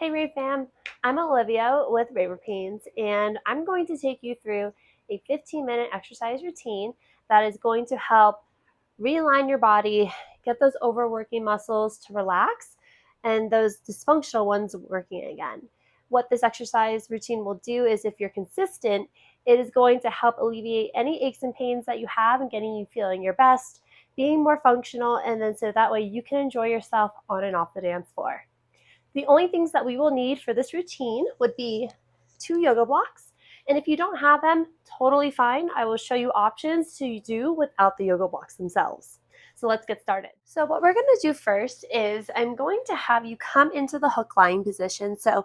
Hey Rave fam, I'm Olivia with Raver and I'm going to take you through a 15-minute exercise routine that is going to help realign your body, get those overworking muscles to relax, and those dysfunctional ones working again. What this exercise routine will do is, if you're consistent, it is going to help alleviate any aches and pains that you have and getting you feeling your best, being more functional, and then so that way you can enjoy yourself on and off the dance floor. The only things that we will need for this routine would be 2 yoga blocks. And if you don't have them, totally fine. I will show you options to do without the yoga blocks themselves. So let's get started. So what we're going to do first is I'm going to have you come into the hook lying position. So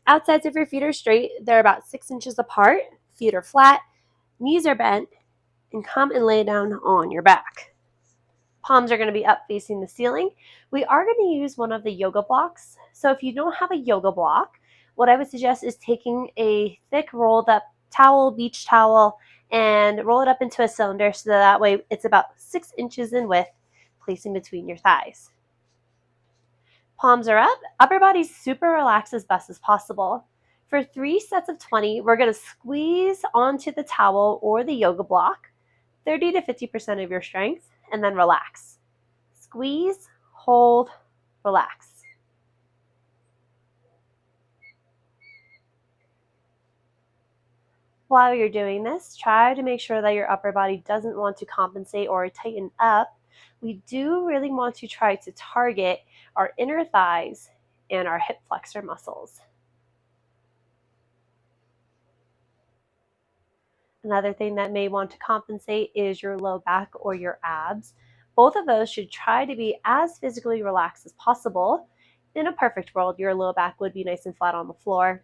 outsides of your feet are straight. They're about 6 inches apart. Feet are flat. Knees are bent. And come and lay down on your back. Palms are going to be up facing the ceiling. We are going to use one of the yoga blocks. So if you don't have a yoga block, what I would suggest is taking a thick rolled up towel, beach towel, and roll it up into a cylinder so that way it's about 6 inches in width, placing between your thighs. Palms are up, upper body super relaxed as best as possible. For 3 sets of 20, we're going to squeeze onto the towel or the yoga block, 30 to 50% of your strength, and then relax. Squeeze, hold, relax. While you're doing this, try to make sure that your upper body doesn't want to compensate or tighten up. We do really want to try to target our inner thighs and our hip flexor muscles. Another thing that may want to compensate is your low back or your abs. Both of those should try to be as physically relaxed as possible. In a perfect world, your low back would be nice and flat on the floor.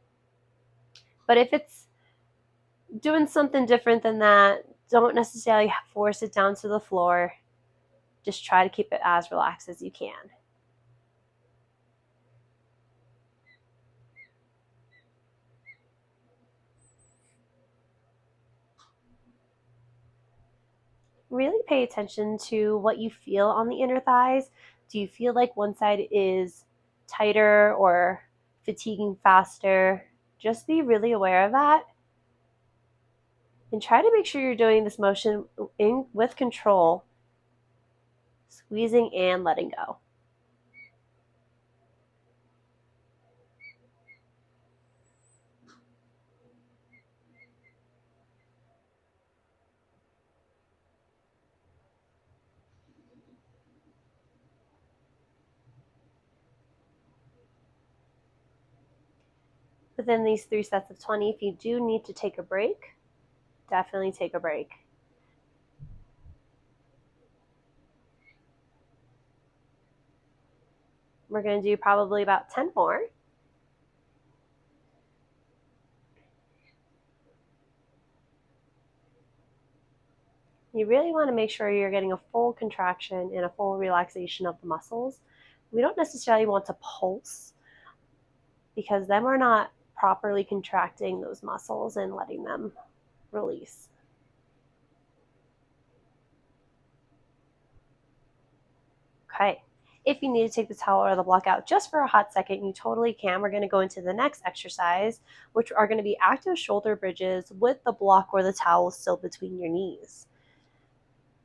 But if it's doing something different than that, don't necessarily force it down to the floor. Just try to keep it as relaxed as you can. Really pay attention to what you feel on the inner thighs. Do you feel like one side is tighter or fatiguing faster? Just be really aware of that. And try to make sure you're doing this motion with control, squeezing and letting go. Within these 3 sets of 20, if you do need to take a break, definitely take a break. We're going to do probably about 10 more. You really want to make sure you're getting a full contraction and a full relaxation of the muscles. We don't necessarily want to pulse because then we're not properly contracting those muscles and letting them release. Okay. If you need to take the towel or the block out just for a hot second, you totally can. We're going to go into the next exercise, which are going to be active shoulder bridges with the block or the towel still between your knees.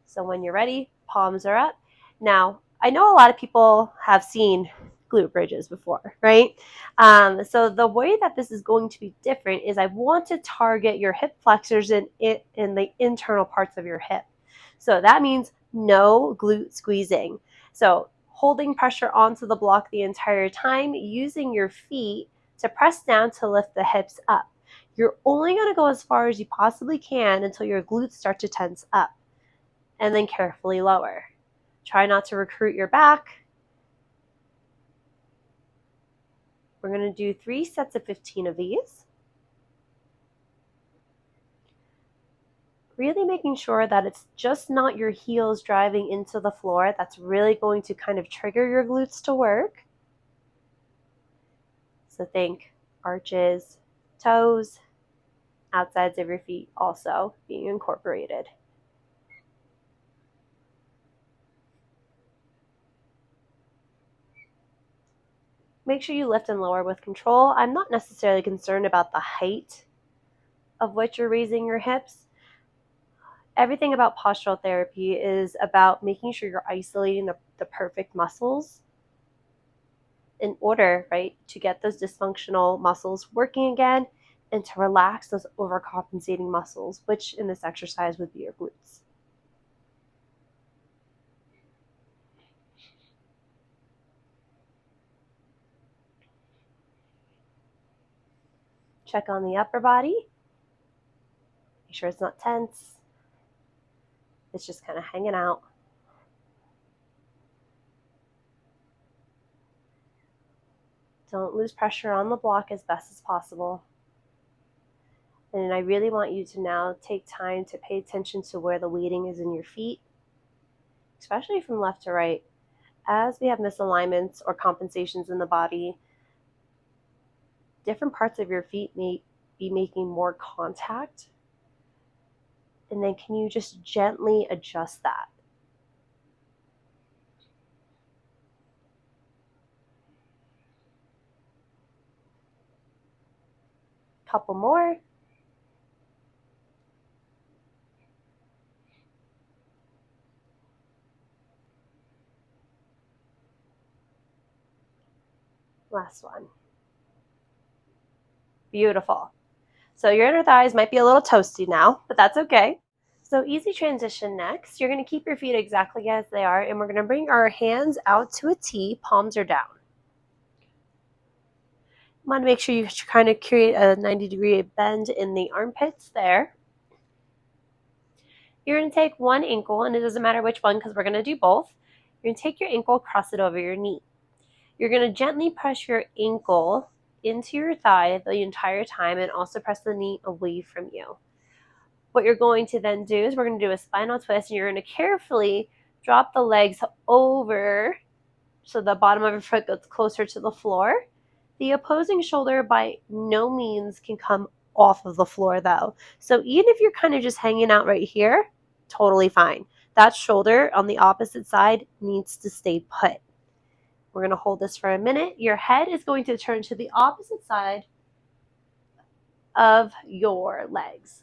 So when you're ready, palms are up. Now, I know a lot of people have seen glute bridges before, right? So the way that this is going to be different is I want to target your hip flexors in the internal parts of your hip. So that means no glute squeezing. So holding pressure onto the block the entire time, using your feet to press down to lift the hips up. You're only going to go as far as you possibly can until your glutes start to tense up, and then carefully lower. Try not to recruit your back. We're going to do 3 sets of 15 of these. Really making sure that it's just not your heels driving into the floor. That's really going to kind of trigger your glutes to work. So think arches, toes, outsides of your feet also being incorporated. Make sure you lift and lower with control. I'm not necessarily concerned about the height of which you're raising your hips. Everything about postural therapy is about making sure you're isolating the perfect muscles in order, right, to get those dysfunctional muscles working again and to relax those overcompensating muscles, which in this exercise would be your glutes. Check on the upper body. Make sure it's not tense. It's just kind of hanging out. Don't lose pressure on the block as best as possible. And I really want you to now take time to pay attention to where the weighting is in your feet, especially from left to right. As we have misalignments or compensations in the body, different parts of your feet may be making more contact. And then can you just gently adjust that? Couple more. Last one. Beautiful. So your inner thighs might be a little toasty now, but that's okay. So easy transition next. You're going to keep your feet exactly as they are, and we're going to bring our hands out to a T, palms are down. You want to make sure you kind of create a 90-degree bend in the armpits there. You're going to take one ankle, and it doesn't matter which one because we're going to do both. You're going to take your ankle, cross it over your knee. You're going to gently press your ankle into your thigh the entire time and also press the knee away from you. What you're going to then do is we're going to do a spinal twist, and you're going to carefully drop the legs over so the bottom of your foot gets closer to the floor. The opposing shoulder by no means can come off of the floor though. So even if you're kind of just hanging out right here, totally fine. That shoulder on the opposite side needs to stay put. We're going to hold this for a minute. Your head is going to turn to the opposite side of your legs.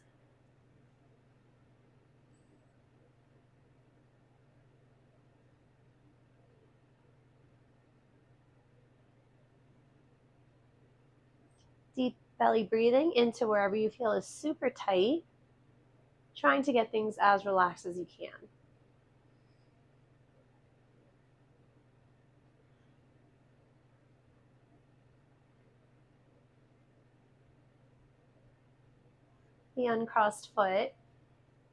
Deep belly breathing into wherever you feel is super tight, trying to get things as relaxed as you can. The uncrossed foot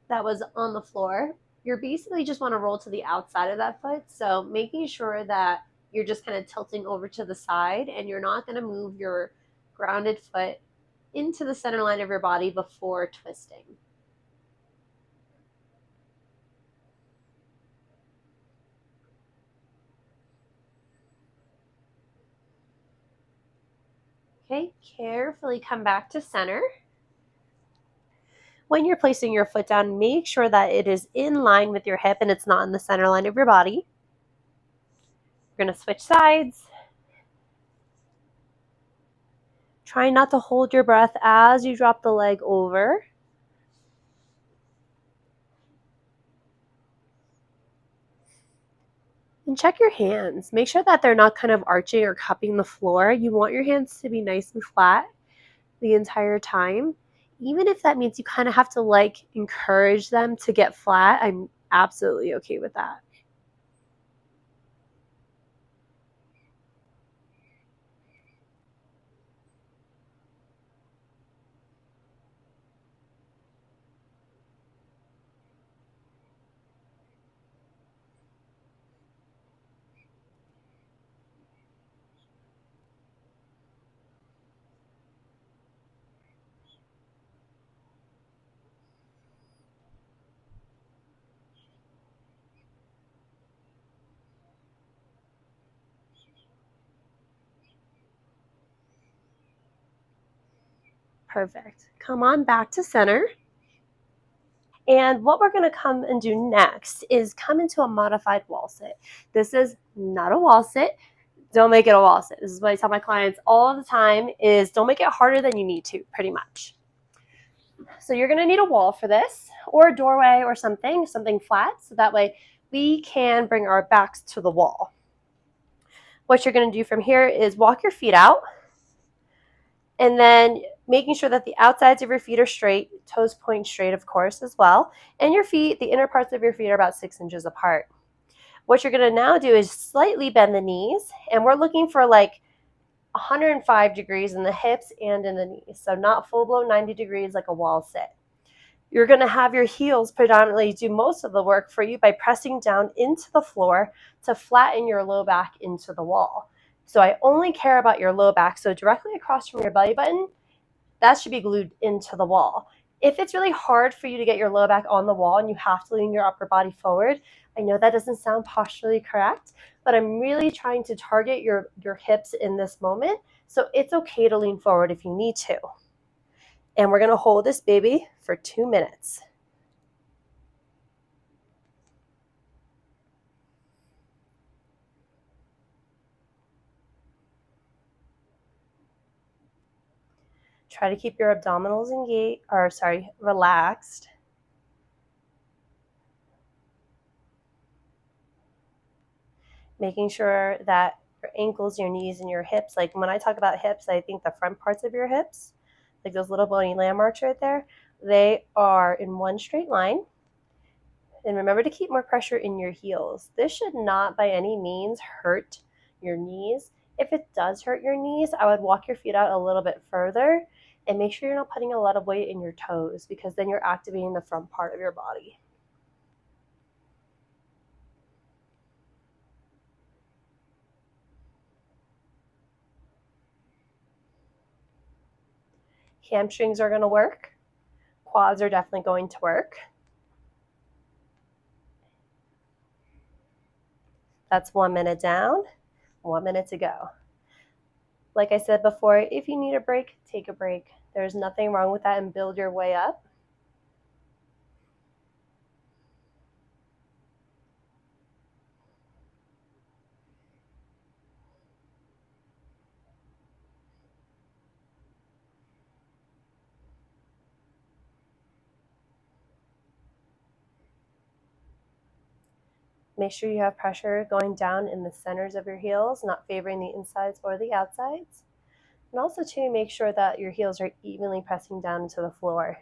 that was on the floor, you're basically just want to roll to the outside of that foot. So making sure that you're just kind of tilting over to the side and you're not going to move your grounded foot into the center line of your body before twisting. Okay, carefully come back to center. When you're placing your foot down, make sure that it is in line with your hip and it's not in the center line of your body. We're going to switch sides. Try not to hold your breath as you drop the leg over. And check your hands. Make sure that they're not kind of arching or cupping the floor. You want your hands to be nice and flat the entire time. Even if that means you kind of have to encourage them to get flat, I'm absolutely okay with that. Perfect. Come on back to center. And what we're going to come and do next is come into a modified wall sit. This is not a wall sit. Don't make it a wall sit. This is what I tell my clients all the time is don't make it harder than you need to, pretty much. So you're going to need a wall for this, or a doorway or something flat, so that way we can bring our backs to the wall. What you're going to do from here is walk your feet out, and then making sure that the outsides of your feet are straight, toes point straight, of course, as well, and your feet, the inner parts of your feet are about 6 inches apart. What you're going to now do is slightly bend the knees, and we're looking for like 105 degrees in the hips and in the knees, so not full-blown 90 degrees like a wall sit. You're going to have your heels predominantly do most of the work for you by pressing down into the floor to flatten your low back into the wall. So I only care about your low back, so directly across from your belly button, that should be glued into the wall. If it's really hard for you to get your low back on the wall and you have to lean your upper body forward, I know that doesn't sound posturally correct, but I'm really trying to target your hips in this moment, so it's okay to lean forward if you need to. And we're going to hold this baby for 2 minutes. Try to keep your abdominals relaxed. Making sure that your ankles, your knees, and your hips, like when I talk about hips, I think the front parts of your hips, like those little bony landmarks right there, they are in one straight line. And remember to keep more pressure in your heels. This should not by any means hurt your knees. If it does hurt your knees, I would walk your feet out a little bit further and make sure you're not putting a lot of weight in your toes, because then you're activating the front part of your body. Hamstrings are going to work. Quads are definitely going to work. That's 1 minute down, 1 minute to go. Like I said before, if you need a break, take a break. There's nothing wrong with that, and build your way up. Make sure you have pressure going down in the centers of your heels, not favoring the insides or the outsides. And also to make sure that your heels are evenly pressing down into the floor.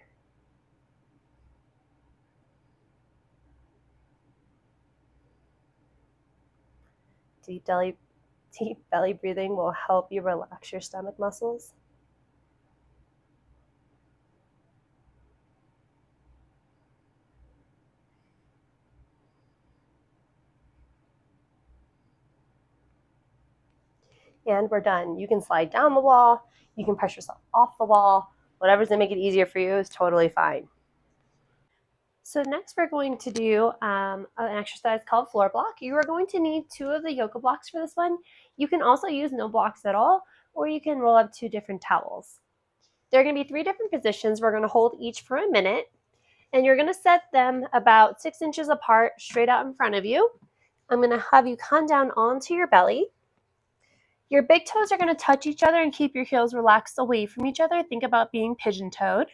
Deep belly breathing will help you relax your stomach muscles. And we're done. You can slide down the wall, you can press yourself off the wall, whatever's gonna make it easier for you is totally fine. So next we're going to do an exercise called floor block. You are going to need 2 of the yoga blocks for this one. You can also use no blocks at all, or you can roll up 2 different towels. There are going to be 3 different positions. We're going to hold each for a minute, and you're going to set them about 6 inches apart, straight out in front of you. I'm going to have you come down onto your belly. Your big toes are going to touch each other and keep your heels relaxed away from each other. Think about being pigeon-toed.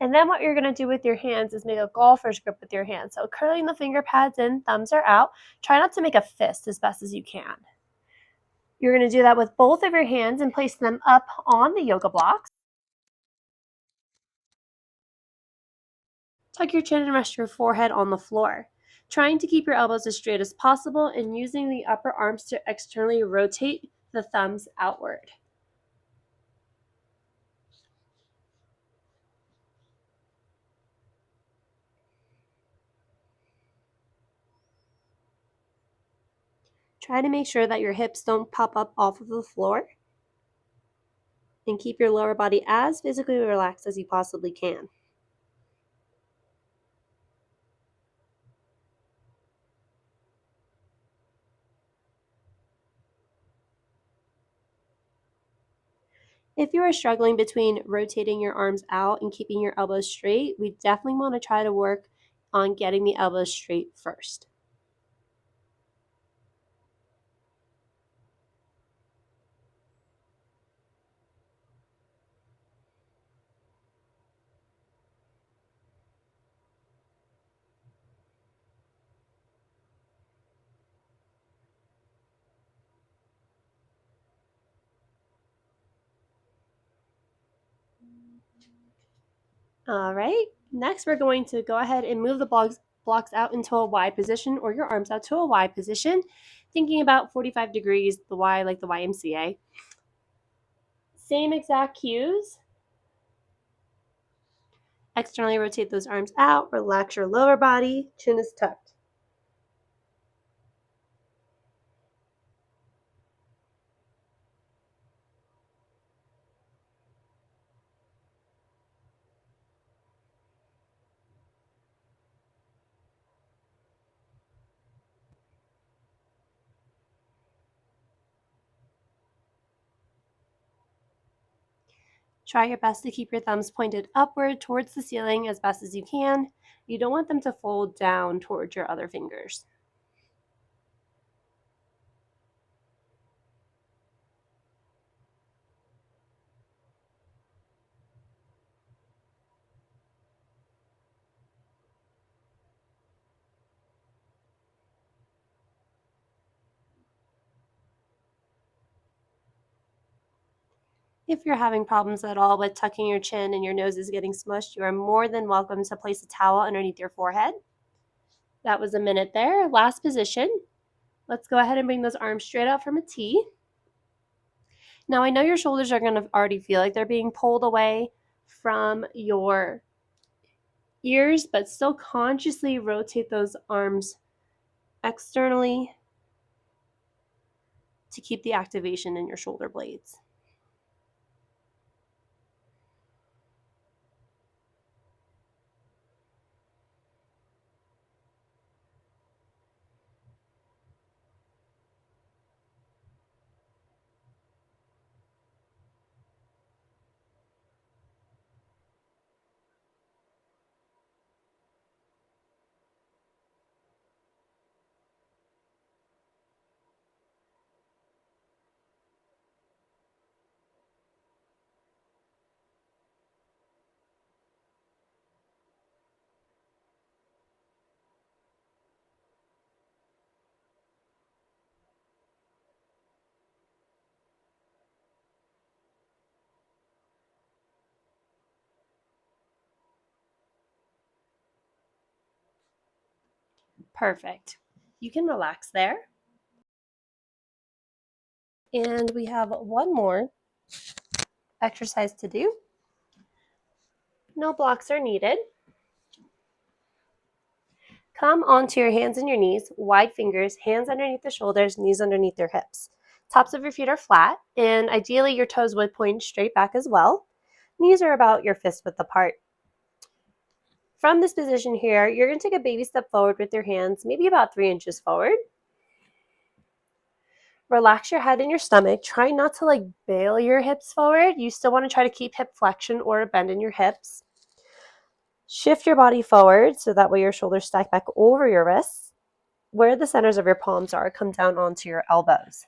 And then what you're going to do with your hands is make a golfer's grip with your hands. So curling the finger pads in, thumbs are out. Try not to make a fist as best as you can. You're going to do that with both of your hands and place them up on the yoga blocks. Tuck your chin and rest your forehead on the floor. Trying to keep your elbows as straight as possible and using the upper arms to externally rotate the thumbs outward. Try to make sure that your hips don't pop up off of the floor, and keep your lower body as physically relaxed as you possibly can. If you are struggling between rotating your arms out and keeping your elbows straight, we definitely want to try to work on getting the elbows straight first. All right. Next, we're going to go ahead and move the blocks out into a Y position, or your arms out to a Y position, thinking about 45 degrees, the Y like the YMCA. Same exact cues. Externally rotate those arms out, relax your lower body, chin is tucked. Try your best to keep your thumbs pointed upward towards the ceiling as best as you can. You don't want them to fold down towards your other fingers. If you're having problems at all with tucking your chin and your nose is getting smushed, you are more than welcome to place a towel underneath your forehead. That was a minute there. Last position. Let's go ahead and bring those arms straight out from a T. Now I know your shoulders are going to already feel like they're being pulled away from your ears, but still consciously rotate those arms externally to keep the activation in your shoulder blades. Perfect. You can relax there. And we have one more exercise to do. No blocks are needed. Come onto your hands and your knees, wide fingers, hands underneath the shoulders, knees underneath your hips. Tops of your feet are flat, and ideally your toes would point straight back as well. Knees are about your fist width apart. From this position here, you're going to take a baby step forward with your hands, maybe about 3 inches forward. Relax your head and your stomach. Try not to bail your hips forward. You still want to try to keep hip flexion or a bend in your hips. Shift your body forward so that way your shoulders stack back over your wrists. Where the centers of your palms are, come down onto your elbows.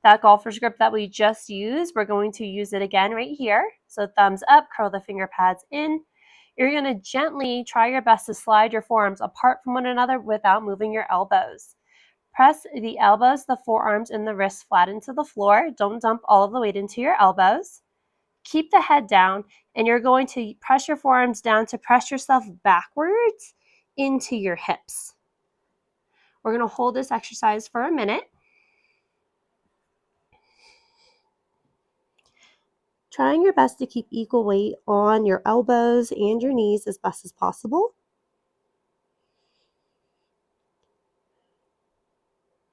That golfer's grip that we just used, we're going to use it again right here. So thumbs up, curl the finger pads in. You're going to gently try your best to slide your forearms apart from one another without moving your elbows. Press the elbows, the forearms, and the wrists flat into the floor. Don't dump all of the weight into your elbows. Keep the head down, and you're going to press your forearms down to press yourself backwards into your hips. We're going to hold this exercise for a minute. Trying your best to keep equal weight on your elbows and your knees as best as possible.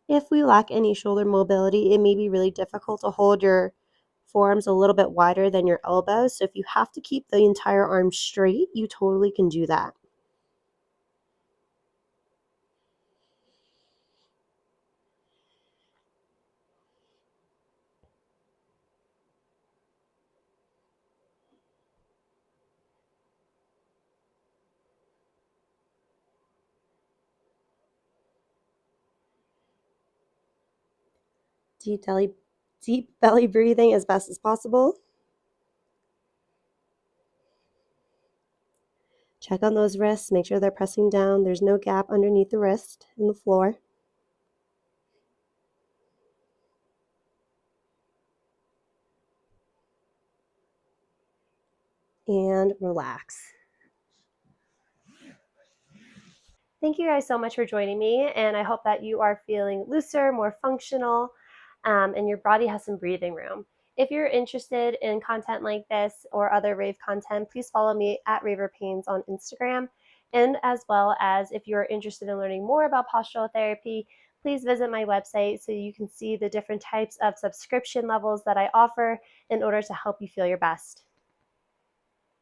If we lack any shoulder mobility, it may be really difficult to hold your forearms a little bit wider than your elbows. So if you have to keep the entire arm straight, you totally can do that. Deep belly breathing as best as possible. Check on those wrists, make sure they're pressing down. There's no gap underneath the wrist in the floor. and relax. Thank you guys so much for joining me, and I hope that you are feeling looser, more functional, and your body has some breathing room. If you're interested in content like this or other rave content, please follow me at Raver Pains on Instagram. And as well as if you're interested in learning more about postural therapy, please visit my website so you can see the different types of subscription levels that I offer in order to help you feel your best.